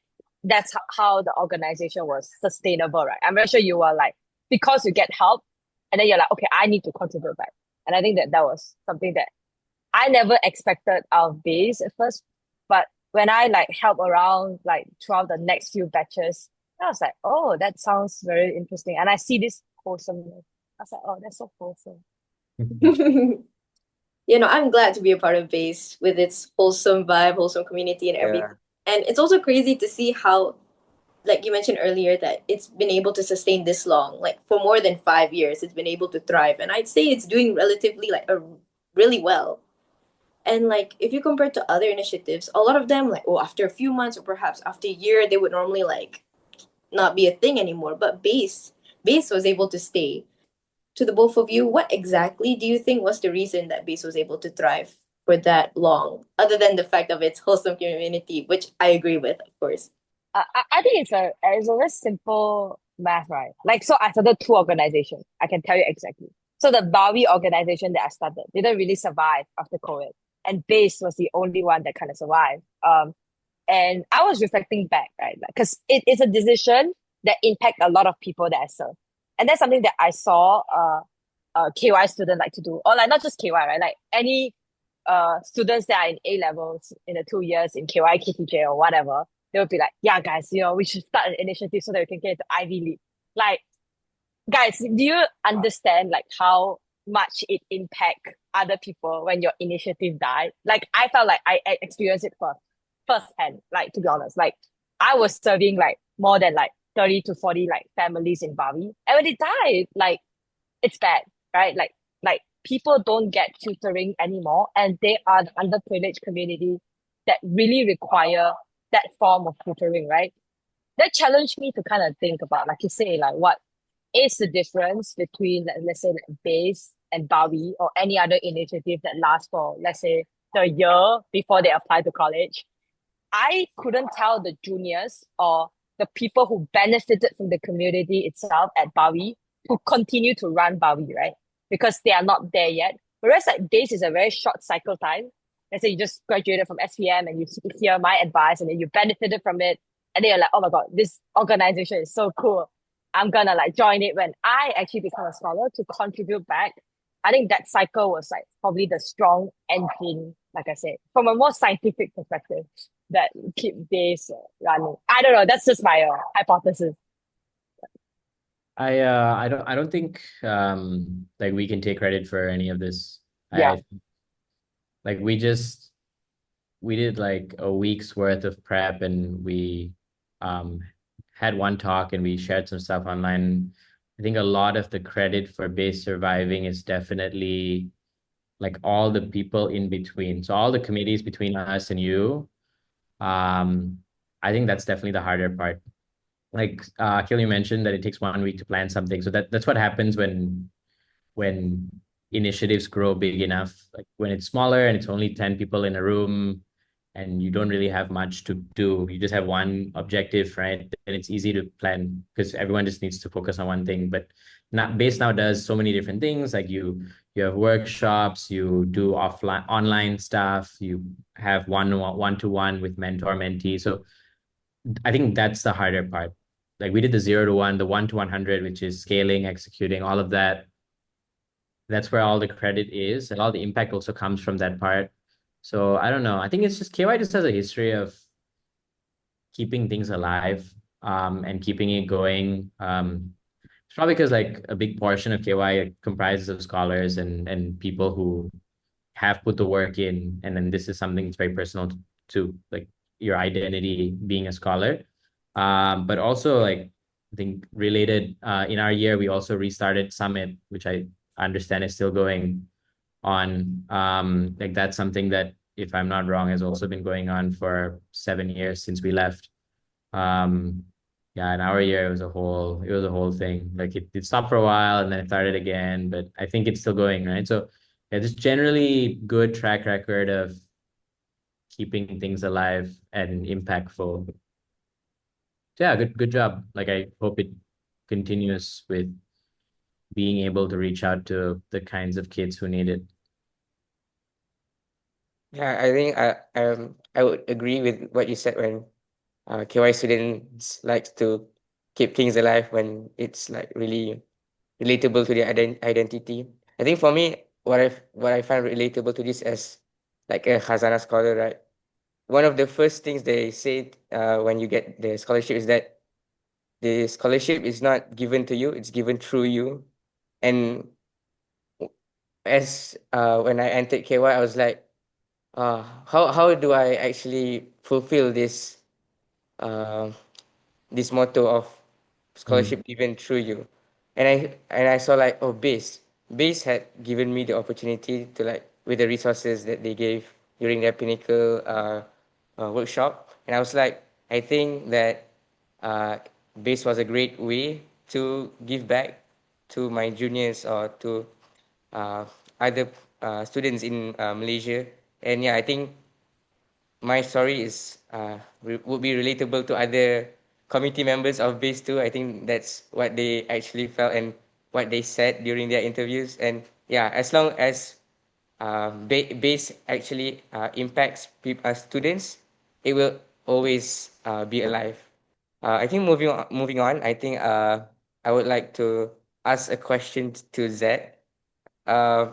That's how the organization was sustainable, right? I'm very sure you were like because you get help, and then you're like, okay, I need to contribute back. And I think that that was something that I never expected out of base at first, but when I like help around like throughout the next few batches, I was like, oh, that sounds very interesting. And I see this wholesomeness. I was like, oh, that's so wholesome. I'm glad to be a part of Base with its wholesome vibe, wholesome community, and everything. Yeah, And it's also crazy to see how, like you mentioned earlier, that it's been able to sustain this long, like for more than 5 years, it's been able to thrive. And I'd say it's doing relatively really well. And like if you compare to other initiatives, a lot of them like, oh, after a few months or perhaps after a year, they would normally like not be a thing anymore. But Base was able to stay. To the both of you, what exactly do you think was the reason that Base was able to thrive for that long, other than the fact of its wholesome community, which I agree with, of course. I think it's a very simple math, right? Like, so I started two organizations. I can tell you exactly. So the Bowie organization that I started didn't really survive after COVID, and Base was the only one that kind of survived. And I was reflecting back, right? Like, because it is a decision that impact a lot of people that I serve, and that's something that I saw KY student like to do, or like not just KY, right? Like any students that are in A levels in the 2 years in KY, KTJ, or whatever, they would be like, yeah, guys, we should start an initiative so that we can get into Ivy League. Like, guys, do you understand like how much it impact other people when your initiative died? Like, I felt like I experienced it firsthand. Like, to be honest, like I was serving like more than like 30 to 40 like families in Bali, and when they died, like it's bad, right? Like people don't get tutoring anymore, and they are the underprivileged community that really require that form of tutoring, right? That challenged me to kind of think about, like you say, like what is the difference between, like, let's say, like Base and Bali or any other initiative that lasts for, let's say, the year before they apply to college. I couldn't tell the juniors or the people who benefited from the community itself at Bowie to continue to run Bowie, right? Because they are not there yet. Whereas like Base is a very short cycle time. Let's say you just graduated from SPM and you hear my advice and then you benefited from it. And then you're like, oh my God, this organization is so cool. I'm gonna like join it when I actually become a scholar to contribute back. I think that cycle was like probably the strong engine, like I said, from a more scientific perspective that keep this running. I don't know. That's just my hypothesis. I don't think like we can take credit for any of this. Yeah. Like we did like a week's worth of prep, and we um had one talk and we shared some stuff online. I think a lot of the credit for Base surviving is definitely like all the people in between. So all the committees between us and you. I think that's definitely the harder part. Like Akil, you mentioned that it takes 1 week to plan something. So that's what happens when initiatives grow big enough. Like when it's smaller and it's only 10 people in a room and you don't really have much to do. You just have one objective, right? And it's easy to plan because everyone just needs to focus on one thing. But not Base now does so many different things. Like you have workshops, you do offline online stuff, you have one-to-one with mentor mentee. So I think that's the harder part. Like we did the 0 to 1, the 1 to 100, which is scaling, executing, all of that. That's where all the credit is, and all the impact also comes from that part. So I don't know. I think it's just KY just has a history of keeping things alive, and keeping it going. It's probably because like a big portion of KY comprises of scholars and people who have put the work in, and then this is something that's very personal to like your identity being a scholar. But also like I think related in our year we also restarted Summit, which I understand is still going on. Like that's something that, if I'm not wrong, has also been going on for 7 years since we left. Um, yeah, in our year it was a whole thing. Like it stopped for a while and then it started again, but I think it's still going, right? So yeah, just generally good track record of keeping things alive and impactful. So yeah, good job. Like I hope it continues with being able to reach out to the kinds of kids who need it. yeah. I think I would agree with what you said when KY students like to keep things alive when it's like really relatable to their identity. I think for me, what I find relatable to this as like a Khazanah scholar, right? One of the first things they say when you get the scholarship is that the scholarship is not given to you, it's given through you. And as when I entered KY, I was like, how do I actually fulfill uh, this motto of Mm. scholarship given through you? And I saw like, oh, base had given me the opportunity to, like, with the resources that they gave during their pinnacle workshop. And I was like, I think that uh, base was a great way to give back to my juniors or to uh, other students in Malaysia. And yeah, I think my story is would be relatable to other committee members of base too. I think that's what they actually felt and what they said during their interviews. And yeah, as long as base actually impacts students, it will always be alive. I think moving on, I think I would like to ask a question to Zed. Uh,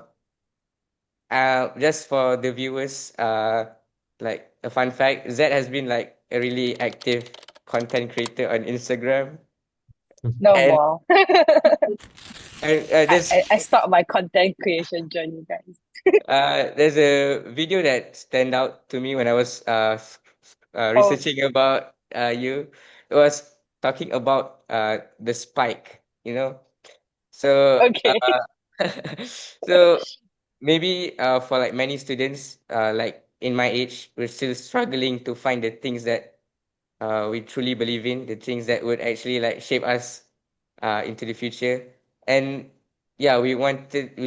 just for the viewers, like a fun fact, Zed has been like a really active content creator on Instagram, No and more. there's I stopped my content creation journey, guys. there's a video that stand out to me when I was Oh, researching about you. It was talking about the spike, you know. So okay. so maybe for like many students like in my age, we're still struggling to find the things that we truly believe in, the things that would actually like shape us into the future. And yeah, we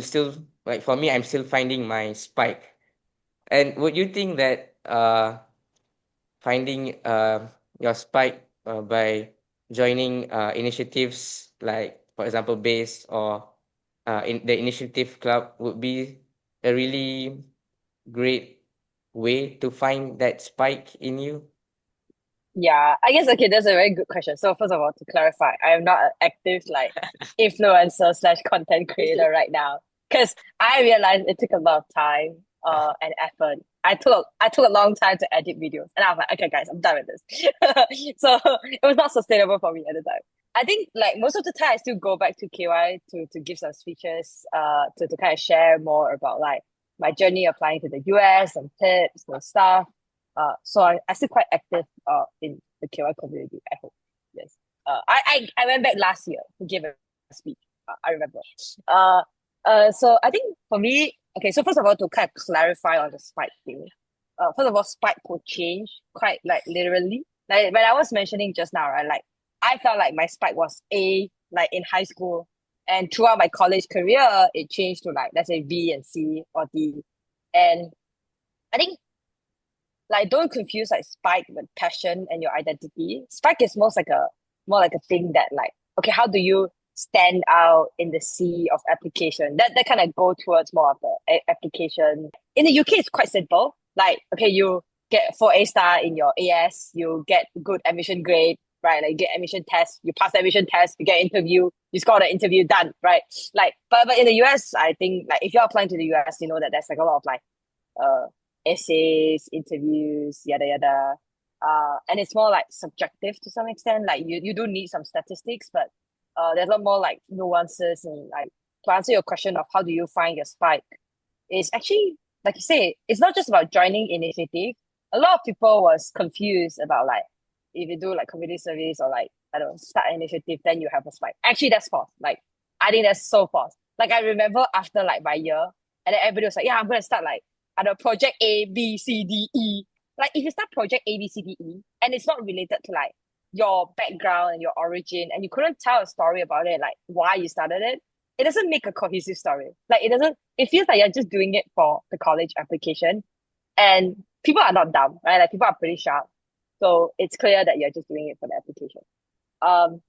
still, like, for me, I'm still finding my spike. And would you think that finding your spike by joining initiatives like, for example, base or in the initiative club would be a really great way to find that spike in you? Yeah, I guess okay, that's a very good question. So first of all, to clarify, I am not an active like influencer slash content creator right now. Because I realized it took a lot of time and effort. I took a long time to edit videos. And I was like, okay guys, I'm done with this. So it was not sustainable for me at the time. I think like most of the time I still go back to KY to give some speeches, to kind of share more about like my journey applying to the US, some tips and stuff. So I still quite active in the KY community, I hope. Yes. I went back last year to give a speech. I remember. Uh, so I think for me, okay, so first of all, to kind of clarify on the spike thing, first of all, spike could change quite like literally. Like when I was mentioning just now, right? Like I felt like my spike was A, like in high school, and throughout my college career, it changed to like let's say B and C or D, and I think like don't confuse like spike with passion and your identity. Spike is more like a thing that like okay, how do you stand out in the sea of application? That kind of go towards more of the application. In the UK, it's quite simple. Like okay, you get 4 A star in your AS, you get good admission grade, right? Like you get admission test, you pass the admission test, you get interview, you score the interview, done, right? Like but in the US, I think like if you're applying to the US, you know that there's like a lot of like uh essays, interviews, yada yada. And it's more like subjective to some extent. Like you do need some statistics, but there's a lot more like nuances and like to answer your question of how do you find your spike is actually like you say, it's not just about joining initiative. A lot of people was confused about like if you do like community service or like I don't know, start an initiative, then you have a spike. Actually, that's false. Like I think that's so false. Like I remember after like my year, and then everybody was like, "Yeah, I'm gonna start like I don't know, project A, B, C, D, E." Like if you start project A, B, C, D, E, and it's not related to like your background and your origin, and you couldn't tell a story about it, like why you started it doesn't make a cohesive story. Like it doesn't. It feels like you're just doing it for the college application, and people are not dumb, right? Like people are pretty sharp, so it's clear that you're just doing it for the application. Um,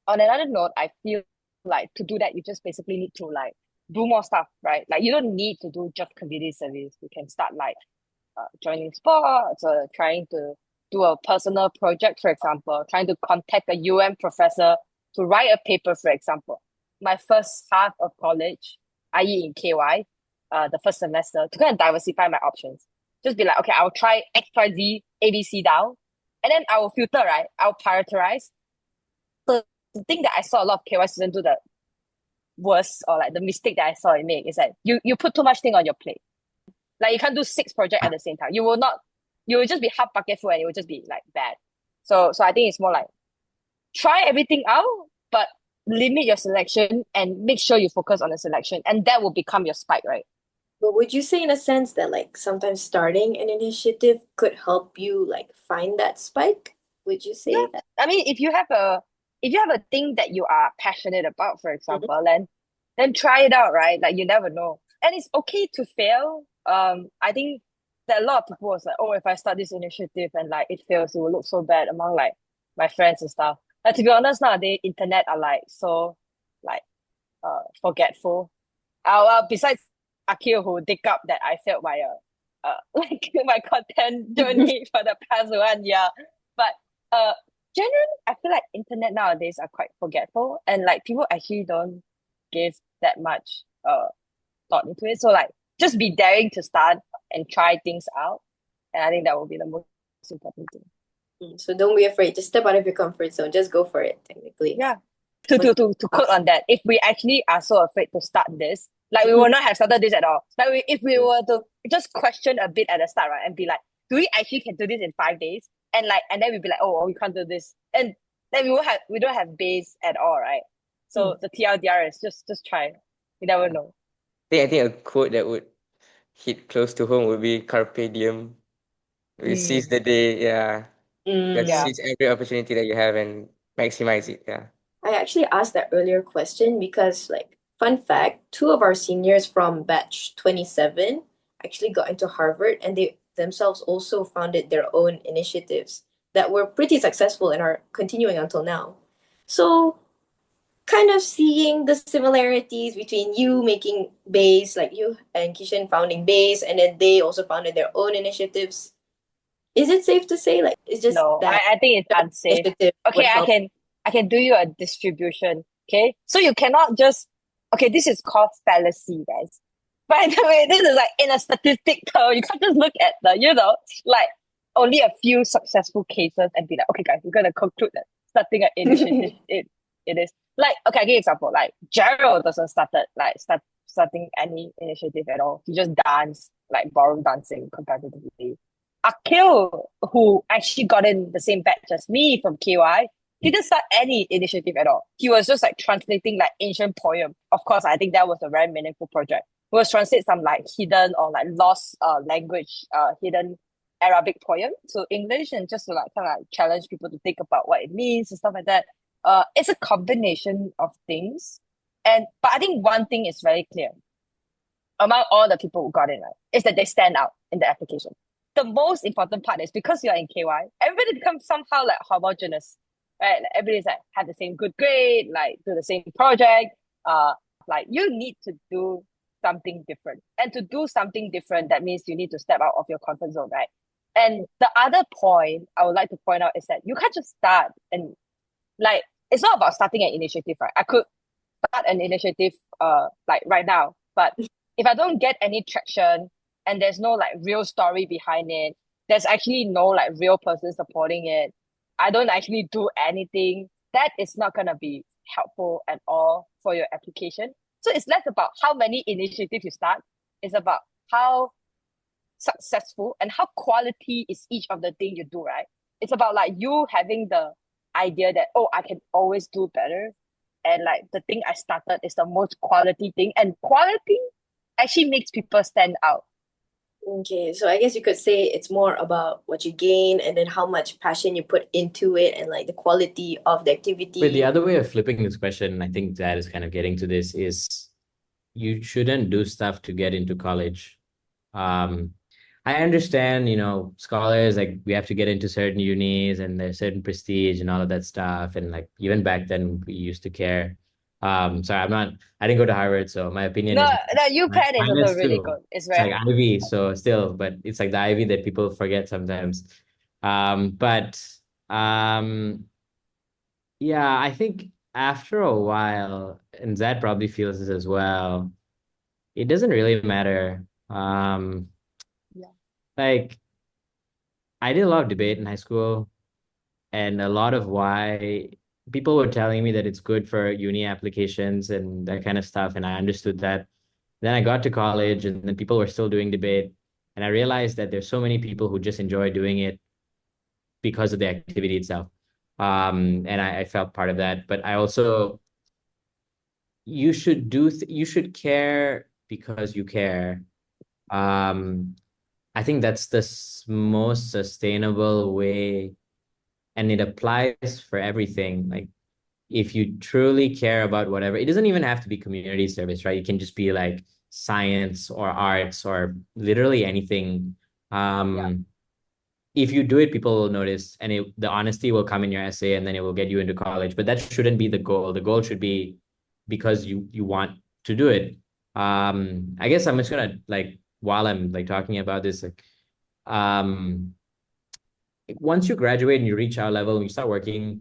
on another note, I feel like to do that, you just basically need to like do more stuff, right? Like you don't need to do just community service. You can start like joining sports or trying to do a personal project, for example, trying to contact a UM professor to write a paper, for example. My first half of college, i.e. in KY, the first semester, to kind of diversify my options. Just be like, okay, I'll try XYZ, ABC down, and then I will filter, right? I'll prioritize the thing that I saw a lot of KY students do the worst, or like the mistake that I saw it make, is that you put too much thing on your plate. Like you can't do 6 projects at the same time. You will just be half bucket full and it will just be like bad. So I think it's more like try everything out, but limit your selection and make sure you focus on the selection, and that will become your spike, right? But would you say in a sense that like sometimes starting an initiative could help you like find that spike? Would you Yeah. say that? I mean, if you have a thing that you are passionate about, for Mhm. example, then try it out, right? Like you never know. And it's okay to fail. I think that a lot of people was like, oh, if I start this initiative and like it fails, it will look so bad among like my friends and stuff. But to be honest, nowadays internet are like so like forgetful. Besides Akil, who dig up that I failed my like my content journey for the past 1 year. But uh generally I feel like internet nowadays are quite forgetful, and like people actually don't give that much thought into it. So like just be daring to start and try things out. And I think that will be the most important thing. So don't be afraid. Just step out of your comfort zone. Just go for it, technically. Yeah. To quote on that, if we actually are so afraid to start this, like we will not have started this at all. Like if we were to just question a bit at the start, right, and be like, do we actually can do this in 5 days? And then we'd be like, oh, we can't do this, and then we don't have base at all, right? So the TLDR is just try. You never know. I think a quote that would hit close to home would be "Carpe diem." We seize the day, yeah. Just Yeah. seize every opportunity that you have and maximize it, yeah. I actually asked that earlier question because, like, fun fact, two of our seniors from batch 27 actually got into Harvard and they themselves also founded their own initiatives that were pretty successful and are continuing until now. So, kind of seeing the similarities between you making Base, like you and Kishan founding Base, and then they also founded their own initiatives. Is it safe to say, like, it's just No, that I think it's unsafe. initiative Okay, would help? I can do you a distribution. Okay, so you cannot just okay. This is called fallacy, guys. By the way, this is like in a statistic term. You can't just look at the like only a few successful cases and be like, okay, guys, we're gonna conclude that starting an initiative it is like okay. I give you example. Like Gerald doesn't starting any initiative at all. He just dance like ballroom dancing competitively. Akil, who actually got in the same batch as me from KY, didn't start any initiative at all. He was just like translating like ancient poem. Of course, I think that was a very meaningful project. He was translate some like hidden or like lost language, hidden Arabic poem to English, and just to like kind of like challenge people to think about what it means and stuff like that. It's a combination of things. But I think one thing is very clear among all the people who got in, right, is that they stand out in the application. The most important part is because you're in KY, everybody becomes somehow like homogeneous, right? Like everybody's like have the same good grade, like do the same project. Like you need to do something different, and to do something different, that means you need to step out of your comfort zone, right? And the other point I would like to point out is that you can't just start and like it's not about starting an initiative, right? I could start an initiative like right now, but if I don't get any traction and there's no like real story behind it, there's actually no like real person supporting it, I don't actually do anything, that is not gonna be helpful at all for your application. So it's less about how many initiatives you start, it's about how successful and how quality is each of the thing you do, right? It's about like you having the idea that, oh, I can always do better. And like the thing I started is the most quality thing. And quality actually makes people stand out. Okay, so I guess you could say it's more about what you gain and then how much passion you put into it and like the quality of the But the activity. other way of flipping this question, I think that is kind of getting to this, is you shouldn't do stuff to get into college. Um, I understand, scholars, like we have to get into certain unis and there's certain prestige and all of that stuff. And like even back then we used to care. Sorry, I didn't go to Harvard, so my opinion No, is no, UPenn is also minus really good. two. It's It's very like high. Ivy, so still, but it's like the Ivy that people forget sometimes. But yeah, I think after a while, and Zad probably feels this as well, it doesn't really matter. Yeah. Like I did a lot of debate in high school, and a lot of why people were telling me that it's good for uni applications and that kind of stuff, and I understood that. Then I got to college, and then people were still doing debate, and I realized that there's so many people who just enjoy doing it because of the activity itself. And I felt part of that, but I also you should care because you care. Um, I think that's the most sustainable way, and it applies for everything. Like if you truly care about whatever, it doesn't even have to be community service, right? It can just be like science or arts or literally anything. Yeah. Um, if you do it, people will notice, and the honesty will come in your essay, and then it will get you into college. But that shouldn't be the goal. The goal should be because you want to do it. I guess I'm just gonna like while I'm like talking about this, like um, once you graduate and you reach our level and you start working,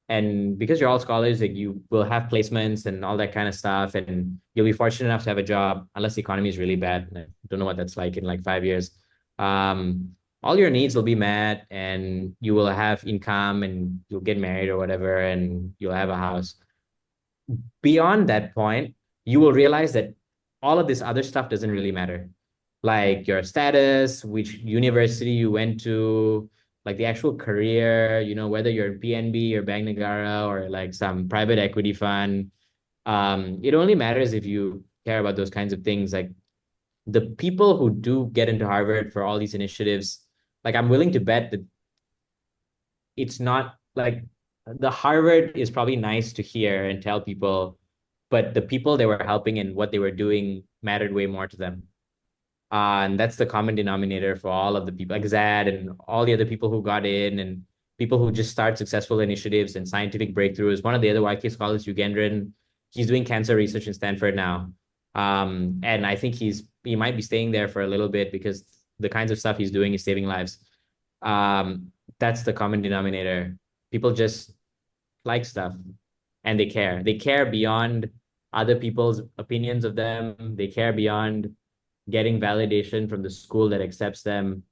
and because you're all scholars, like you will have placements and all that kind of stuff, and you'll be fortunate enough to have a job, unless the economy is really bad. I don't know what that's like in like 5 years. Um, all your needs will be met, and you will have income, and you'll get married or whatever, and you'll have a house. Beyond that point, you will realize that all of this other stuff doesn't really matter. Like your status, which university you went to, like the actual career, whether you're in PNB or Bank Negara or like some private equity fund. It only matters if you care about those kinds of things. Like the people who do get into Harvard for all these initiatives, like I'm willing to bet that it's not like the Harvard is probably nice to hear and tell people, but the people they were helping and what they were doing mattered way more to them. And that's the common denominator for all of the people, like Zad and all the other people who got in, and people who just start successful initiatives and scientific breakthroughs. One of the other YK scholars, Yugendran, he's doing cancer research in Stanford now. And I think he might be staying there for a little bit because the kinds of stuff he's doing is saving lives. Um, that's the common denominator. People just like stuff and they care. They care beyond other people's opinions of them. They care beyond getting validation from the school that accepts them.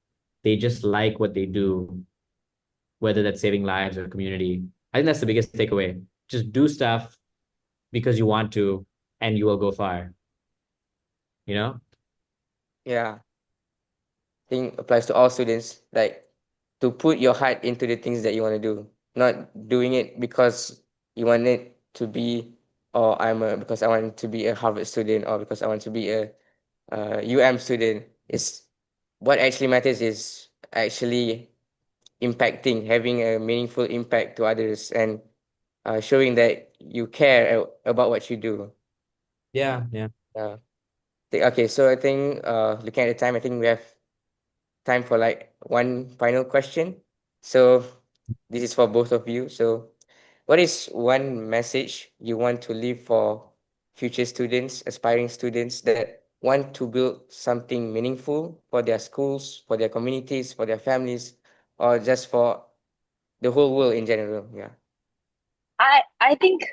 They just like what they do, whether that's saving lives or community. I think that's the biggest takeaway. Just do stuff because you want to, and you will go far. You know? Yeah, I think applies to all students. Like to put your heart into the things that you want to do, not doing it because you want it to be, or because I want to be a Harvard student, or because I want to be a UM student. It's what actually matters is actually impacting, having a meaningful impact to others, and showing that you care about what you do. Yeah, yeah. Uh, okay, so I think looking at the time, I think we have time for like one final question. So this is for both of you. So what is one message you want to leave for future students, aspiring students that want to build something meaningful for their schools, for their communities, for their families, or just for the whole world in general? Yeah. I think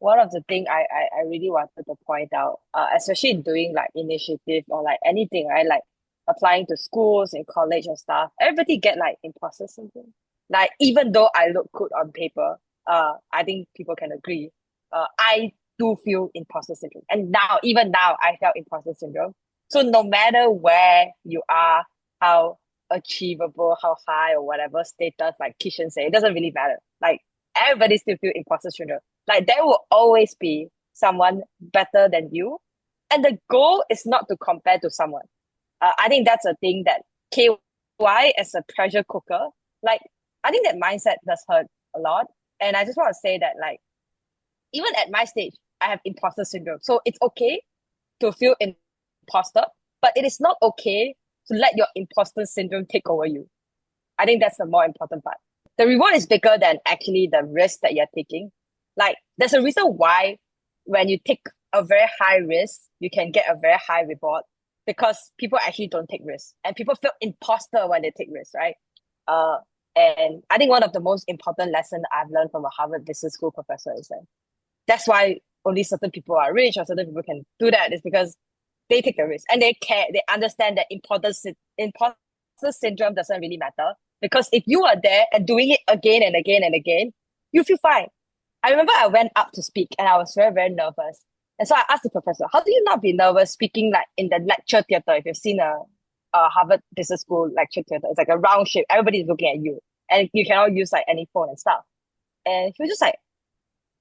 one of the thing I really wanted to point out, especially in doing like initiative or like anything, right? Like applying to schools and college and stuff, everybody get like imposter syndrome. Like even though I look good on paper, I think people can agree. I do feel imposter syndrome. And now, even now, I felt imposter syndrome. So no matter where you are, how achievable, how high or whatever status, like Kishan said, it doesn't really matter. Like everybody still feel imposter syndrome. Like there will always be someone better than you. And the goal is not to compare to someone. I think that's a thing that KY as a pressure cooker, like I think that mindset does hurt a lot. And I just want to say that like even at my stage, I have imposter syndrome. So it's okay to feel imposter, but it is not okay to let your imposter syndrome take over you. I think that's the more important part. The reward is bigger than actually the risk that you're taking. Like, there's a reason why when you take a very high risk, you can get a very high reward because people actually don't take risks and people feel imposter when they take risks, right? Uh, and I think one of the most important lessons I've learned from a Harvard Business School professor is that that's why only certain people are rich or certain people can do that is because they take the risk and they care. They understand that imposter syndrome doesn't really matter because if you are there and doing it again and again and again, You feel fine. I remember I went up to speak and I was very, very nervous. And so I asked the professor, how do you not be nervous speaking like in the lecture theater? If you've seen a Harvard Business School lecture theater, it's like a round shape. Everybody's looking at you and you cannot use like any phone and stuff. And he was just like,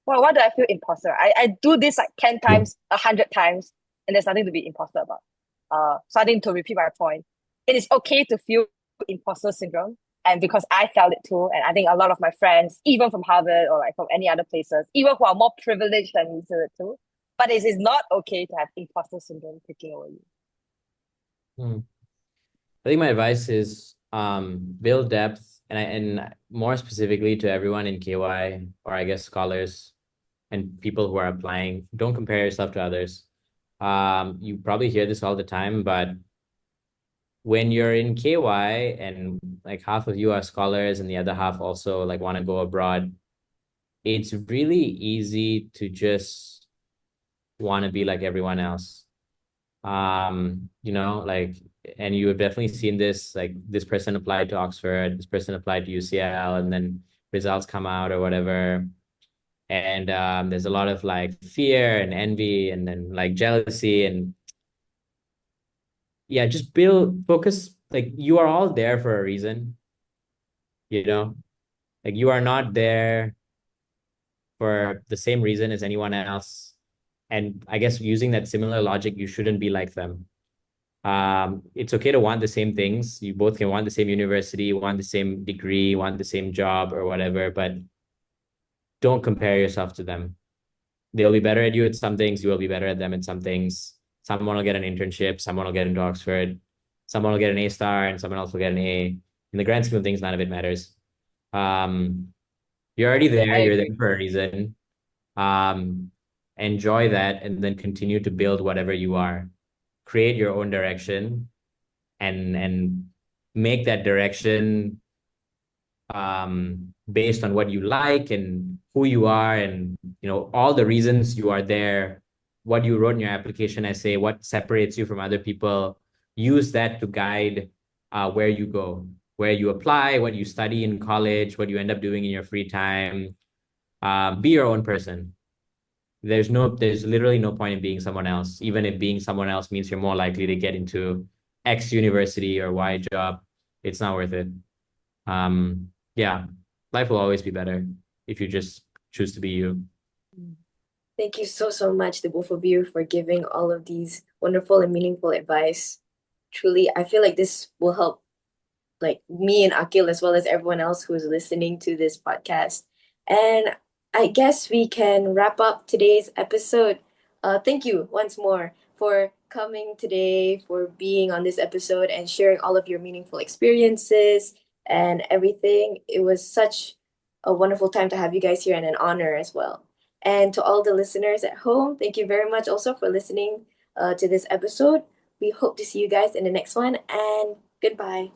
well, why do I feel imposter? I do this like 10 times, 100 times, and there's nothing to be imposter about. Starting to repeat my point, it is okay to feel imposter syndrome. And because I felt it too, and I think a lot of my friends, even from Harvard or like from any other places, even who are more privileged than me, do it too. But it is not okay to have imposter syndrome taking over you. Hmm. I think my advice is build depth, and more specifically to everyone in KY, or I guess scholars and people who are applying, don't compare yourself to others. You probably hear this all the time, but when you're in KY and like half of you are scholars and the other half also like want to go abroad, it's really easy to just want to be like everyone else. Like, and you have definitely seen this, like this person applied to Oxford, this person applied to UCL, and then results come out or whatever. And there's a lot of like fear and envy and then like jealousy. And yeah, just focus, like you are all there for a reason, you know? Like you are not there for the same reason as anyone else. And I guess using that similar logic, you shouldn't be like them. It's okay to want the same things. You both can want the same university, want the same degree, want the same job or whatever, but don't compare yourself to them. They'll be better at you at some things. You will be better at them at some things. Someone will get an internship. Someone will get into Oxford. Someone will get an A star and someone else will get an A. In the grand scheme of things, none of it matters. Um, you're already there. I You're there agree. for a reason. Um, enjoy that and then continue to build whatever you are. Create your own direction and make that direction based on what you like and who you are and all the reasons you are there, what you wrote in your application essay, what separates you from other people. Use that to guide where you go, where you apply, what you study in college, what you end up doing in your free time. Be your own person. There's literally no point in being someone else, even if being someone else means you're more likely to get into X university or Y job. It's not worth it. Yeah, life will always be better if you just choose to be you. Thank you so, so much, the both of you, for giving all of these wonderful and meaningful advice. Truly, I feel like this will help like me and Akil as well as everyone else who is listening to this podcast. And I guess we can wrap up today's episode. Thank you once more for coming today, for being on this episode and sharing all of your meaningful experiences and everything. It was such a wonderful time to have you guys here and an honor as well. And to all the listeners at home, thank you very much also for listening to this episode. We hope to see you guys in the next one, and goodbye.